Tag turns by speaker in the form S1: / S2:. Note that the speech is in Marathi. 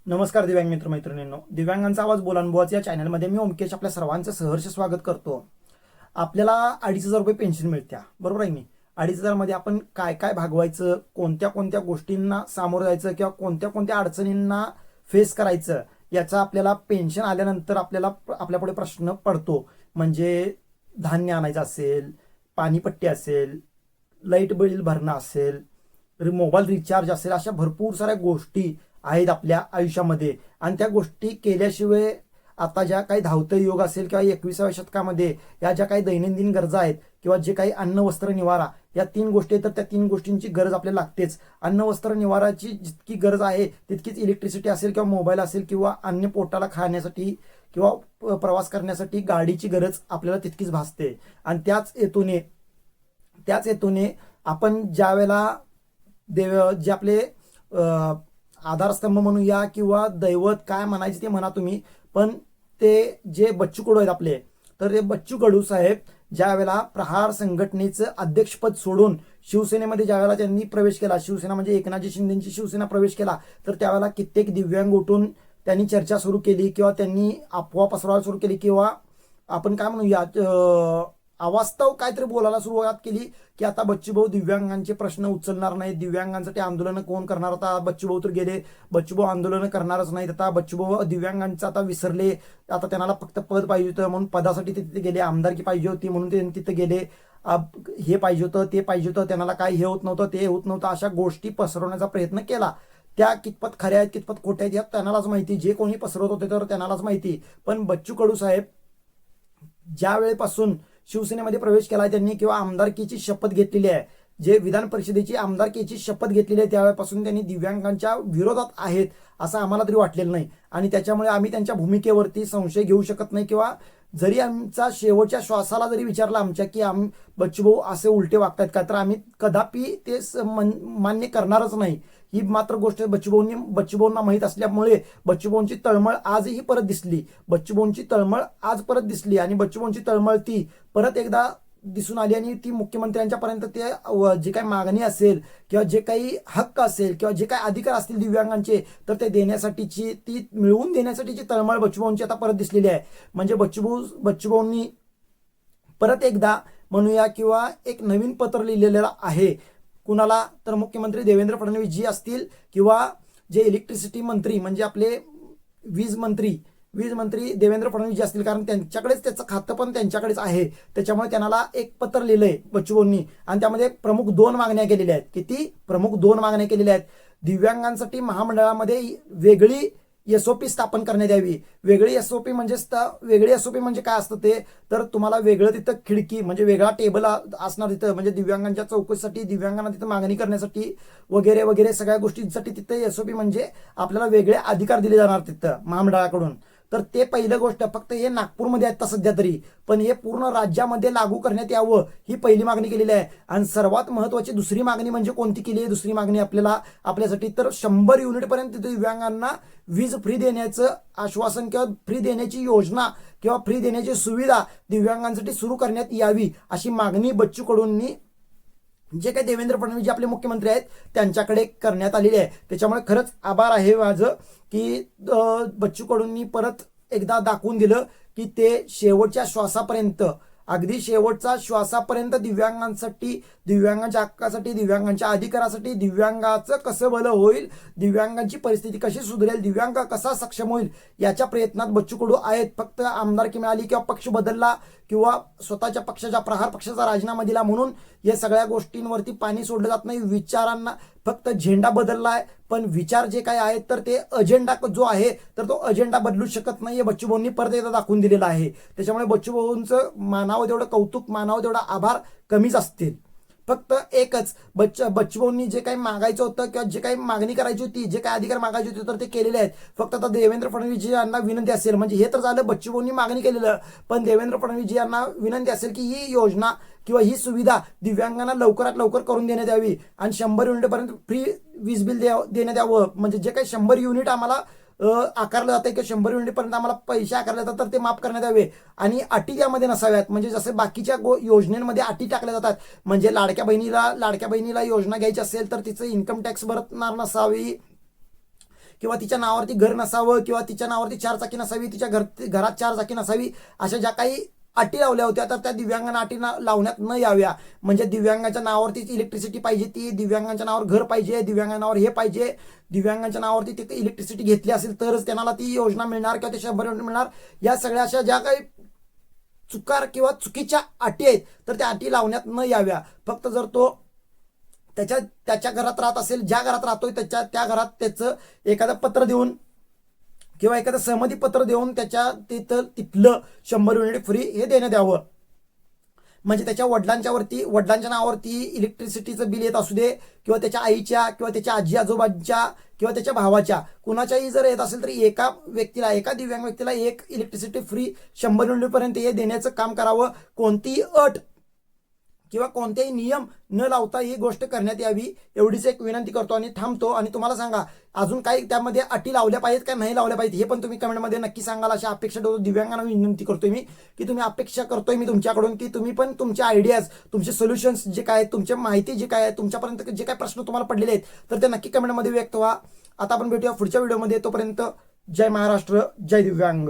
S1: नमस्कार दिव्यांग मित्र मैत्रिणींनो, दिव्यांगांचा आवाज बोलानुभवाच या चॅनलमध्ये मी ओमकेश आपल्या सर्वांचं सहर्ष स्वागत करतो. आपल्याला 2,500 रुपये पेन्शन मिळत्या, बरोबर आहे. 2,500 मध्ये आपण काय काय भागवायचं, कोणत्या कोणत्या गोष्टींना सामोरं जायचं किंवा कोणत्या कोणत्या अडचणींना फेस करायचं, याचा आपल्याला पेन्शन आल्यानंतर आपल्याला आपल्यापुढे प्रश्न पडतो. म्हणजे धान्य आणायचं असेल, पाणीपट्टी असेल, लाईट बिल भरणं असेल, मोबाईल रिचार्ज असेल, अशा भरपूर साऱ्या गोष्टी आहेत आपल्या आयुष्यामध्ये. आणि त्या गोष्टी केल्याशिवाय आता ज्या काही धावतं योग असेल किंवा 21व्या शतकामध्ये या ज्या काही दैनंदिन गरजा आहेत किंवा जे काही अन्न वस्त्र निवारा या 3 गोष्टी आहेत, तर त्या 3 गोष्टींची गरज आपल्याला लागतेच. अन्न वस्त्र निवाराची जितकी गरज आहे तितकीच इलेक्ट्रिसिटी असेल किंवा मोबाईल असेल किंवा अन्य पोटाला खाण्यासाठी किंवा प्रवास करण्यासाठी गाडीची गरज आपल्याला तितकीच भासते. आणि त्याच हेतूने आपण ज्या वेळेला जे आपले आधारस्तंभ म्हणूया किंवा दैवत काय म्हणायचे ते म्हणा तुम्ही, पण ते जे बच्चू कडू आहेत आपले, तर ते बच्चू कडू साहेब ज्या वेळेला प्रहार संघटनेचं अध्यक्षपद सोडून शिवसेनेमध्ये ज्या वेळेला त्यांनी प्रवेश केला, शिवसेना म्हणजे एकनाथजी शिंदेची शिवसेना प्रवेश केला, तर त्यावेळेला कित्येक दिव्यांग उठून त्यांनी चर्चा सुरू केली किंवा त्यांनी अफवा पसरवायला सुरू केली किंवा आपण काय म्हणूया अवास्तव काहीतरी बोलायला सुरुवात केली की आता बच्चूभाऊ दिव्यांगांचे प्रश्न उचलणार नाही, दिव्यांगांसाठी आंदोलन कोण करणार, आता बच्चूभाऊ तर गेले, बच्चूभाऊ आंदोलन करणारच नाहीत, आता बच्चूभाऊ दिव्यांगांचं आता विसरले, आता त्यांना फक्त पद पाहिजे होतं म्हणून पदासाठी ते तिथे गेले, आमदारकी पाहिजे होती म्हणून ते तिथे गेले, हे पाहिजे होतं ते पाहिजे होतं, त्यांना काय हे होत नव्हतं ते होत नव्हतं, अशा गोष्टी पसरवण्याचा प्रयत्न केला. त्या कितपत खऱ्या आहेत कितपत खोट्या आहेत यात त्यांनालाच माहिती, जे कोणी पसरवत होते तर त्यांनालाच माहिती. पण बच्चू कडू साहेब ज्या वेळेपासून शिवसेनेमध्ये प्रवेश केला त्यांनी किंवा आमदारकीची शपथ घेतलेली आहे, जे विधान परिषदेची आमदारकीची शपथ घेतलेली आहे, त्यावेळेपासून त्यांनी दिव्यांगांच्या विरोधात आहेत असं आम्हाला तरी वाटलेलं नाही. आणि त्याच्यामुळे आम्ही त्यांच्या भूमिकेवरती संशय घेऊ शकत नाही किंवा जरी आमचा शेवटच्या श्वासाला जरी विचारला आमच्या की बच्चूभाऊ असे उलटे वागतायत का, तर आम्ही कदापि ते मान्य करणारच नाही. ही मात्र गोष्ट बच्चूभाऊंना माहीत असल्यामुळे बच्चूभाऊंची तळमळ आजही परत दिसली, बच्चूभाऊंची तळमळ आज परत दिसली आणि बच्चूभाऊंची तळमळ ती परत एकदा दिसून आली आणि ती मुख्यमंत्र्यांच्या पर्यंत ते जे काही मागणी असेल किंवा जे काही हक्क असेल किंवा जे काही अधिकार असतील दिव्यांगांचे तर ते देण्यासाठीची ती मिळवून देण्यासाठीची तळमळ बच्चूभाऊंची आता परत दिसलेली आहे. म्हणजे बच्चूभाऊंनी परत एकदा म्हणूया किंवा एक नवीन पत्र लिहिलेलं आहे. कुणाला तर मुख्यमंत्री देवेंद्र फडणवीस जी असतील किंवा जे इलेक्ट्रिसिटी मंत्री म्हणजे आपले वीज मंत्री देवेंद्र फडणवीस जे असतील, कारण त्यांच्याकडेच त्याचं खातं पण त्यांच्याकडेच आहे, त्याच्यामुळे त्यांना एक पत्र लिहिलंय बच्चूभाऊंनी आणि त्यामध्ये प्रमुख 2 मागण्या केलेल्या आहेत. किती प्रमुख 2 मागण्या केलेल्या आहेत. दिव्यांगांसाठी महामंडळामध्ये वेगळी एसओपी स्थापन करण्यात यावी. वेगळी एसओपी म्हणजे काय असतं ते, तर तुम्हाला वेगळं तिथं खिडकी म्हणजे वेगळा टेबल असणार तिथं, म्हणजे दिव्यांगांच्या चौकशीसाठी, दिव्यांगांना तिथं मागणी करण्यासाठी वगैरे वगैरे सगळ्या गोष्टींसाठी तिथं एसओपी म्हणजे आपल्याला वेगळे अधिकार दिले जाणार तिथं महामंडळाकडून. तर ते पहिलं गोष्ट फक्त हे नागपूरमध्ये आहेत सध्या तरी, पण हे पूर्ण राज्यामध्ये लागू करण्यात यावं ही पहिली मागणी केलेली आहे. आणि सर्वात महत्वाची दुसरी मागणी म्हणजे कोणती केली आहे दुसरी मागणी आपल्यासाठी, तर 100 युनिटपर्यंत दिव्यांगांना वीज फ्री देण्याचं आश्वासन किंवा फ्री देण्याची योजना किंवा फ्री देण्याची सुविधा दिव्यांगांसाठी सुरू करण्यात यावी अशी मागणी बच्चू कडूंनी जे काही देवेंद्र फडणवीस जे आपले मुख्यमंत्री आहेत त्यांच्याकडे करण्यात आलेली आहे. त्याच्यामुळे खरंच आभार आहे माझं की बच्चू कडूंनी परत एकदा दाखवून दिलं की ते शेवटच्या श्वासापर्यंत, अगदी शेवटच्या श्वासापर्यंत दिव्यांगांसाठी, दिव्यांगांच्या हक्कासाठी, दिव्यांगांच्या अधिकारासाठी, दिव्यांगाचं कसं भलं होईल, दिव्यांगांची परिस्थिती कशी सुधारेल, दिव्यांग कसा सक्षम होईल याच्या प्रयत्नात बच्चू कडू आहेत. फक्त आमदारकी मिळाली किंवा पक्ष बदलला किंवा स्वतःच्या पक्षाच्या प्रहार पक्षाचा राजीनामा दिला म्हणून या सगळ्या गोष्टींवरती पाणी सोडलं जात नाही. विचारांना फक्त झेंडा बदललाय, पण विचार जे काय आहेत तर ते अजेंडा जो आहे तर तो अजेंडा बदलू शकत नाही. बच्चूभाऊंनी परत एकदा दाखवून दिलेला आहे. त्याच्यामुळे बच्चूभाऊंचं मानावं तेवढं कौतुक, मानावं तेवढा आभार कमीच असतील. फक्त एकच बच्चूभाऊंनी जे काही मागायचं होतं किंवा जे काही मागणी करायची होती, जे काही अधिकार मागायचे होते तर ते केलेले आहेत. फक्त आता देवेंद्र फडणवीसजी यांना विनंती असेल, म्हणजे हे तर झालं बच्चूभाऊंनी मागणी केलेलं, पण देवेंद्र फडणवीसजी यांना विनंती असेल की ही योजना किंवा ही सुविधा दिव्यांगांना लवकरात लवकर करून देण्यात यावी आणि 100 युनिटपर्यंत फ्री वीज बिल देण्यात यावं. म्हणजे जे काही 100 युनिट आम्हाला आकारलं जातं किंवा 100 युनिटपर्यंत आम्हाला पैसे आकारले जातात तर ते माफ करण्यात यावे आणि अटी त्यामध्ये नसाव्यात. म्हणजे जसे बाकीच्या योजनेमध्ये अटी टाकल्या जातात, म्हणजे लाडक्या बहिणीला योजना घ्यायची असेल तर तिचं इन्कम टॅक्स भरणार नसावी किंवा तिच्या नावावरती घर नसावं किंवा तिच्या नावावरती 4 चाकी नसावी, तिच्या घरात 4 चाकी नसावी, अशा ज्या काही अटी लावल्या होत्या तर त्या दिव्यांगांना अटी लावण्यात न याव्या. म्हणजे दिव्यांगाच्या नावावरतीच इलेक्ट्रिसिटी पाहिजे, ती दिव्यांगाच्या नावावर घर पाहिजे, दिव्यांगाच्या नावावर हे पाहिजे, दिव्यांगाच्या नावावरती ती इलेक्ट्रिसिटी घेतली असेल तरच त्यांना ती योजना मिळणार किंवा ते 100 युनिट मिळणार. या सगळ्या अशा ज्या काही चुकार किंवा चुकीच्या अटी आहेत तर त्या अटी लावण्यात न याव्या. फक्त जर तो त्याच्या घरात राहत असेल, ज्या घरात राहतोय त्या घरात त्याचं एखादं पत्र देऊन किंवा एखादं सहमती पत्र देऊन तिथलं 100 युनिट फ्री हे देण्यात यावं. म्हणजे त्याच्या वडिलांच्या नावावरती इलेक्ट्रिसिटीचं बिल येत असू दे किंवा त्याच्या आईच्या किंवा त्याच्या आजी आजोबांच्या किंवा त्याच्या भावाच्या कुणाच्याही जर येत असेल तरी एका दिव्यांग व्यक्तीला एक इलेक्ट्रिसिटी फ्री 100 युनिट पर्यंत हे देण्याचं काम करावं. कोणतीही अट किंवा कोणतेही नियम न लावता ही गोष्ट करण्यात यावी एवढीच एक विनंती करतो आणि थांबतो. आणि तुम्हाला सांगा अजून काही त्यामध्ये अटी लावल्या पाहिजेत का नाही लावल्या पाहिजेत हे पण तुम्ही कमेंटमध्ये नक्की सांगाल. अशा अपेक्षा ठेवतो. दिव्यांगांना विनंती करतोय मी की तुम्ही अपेक्षा करतोय मी तुमच्याकडून की तुम्ही पण तुमचे आयडियाज, तुमचे सोल्युशन्स जे काय, तुमची माहिती जे काय, तुमच्यापर्यंत जे काय प्रश्न तुम्हाला पडलेले आहेत तर ते नक्की कमेंटमध्ये व्यक्त व्हा. आता आपण भेटूया पुढच्या व्हिडिओमध्ये. तोपर्यंत जय महाराष्ट्र, जय दिव्यांग.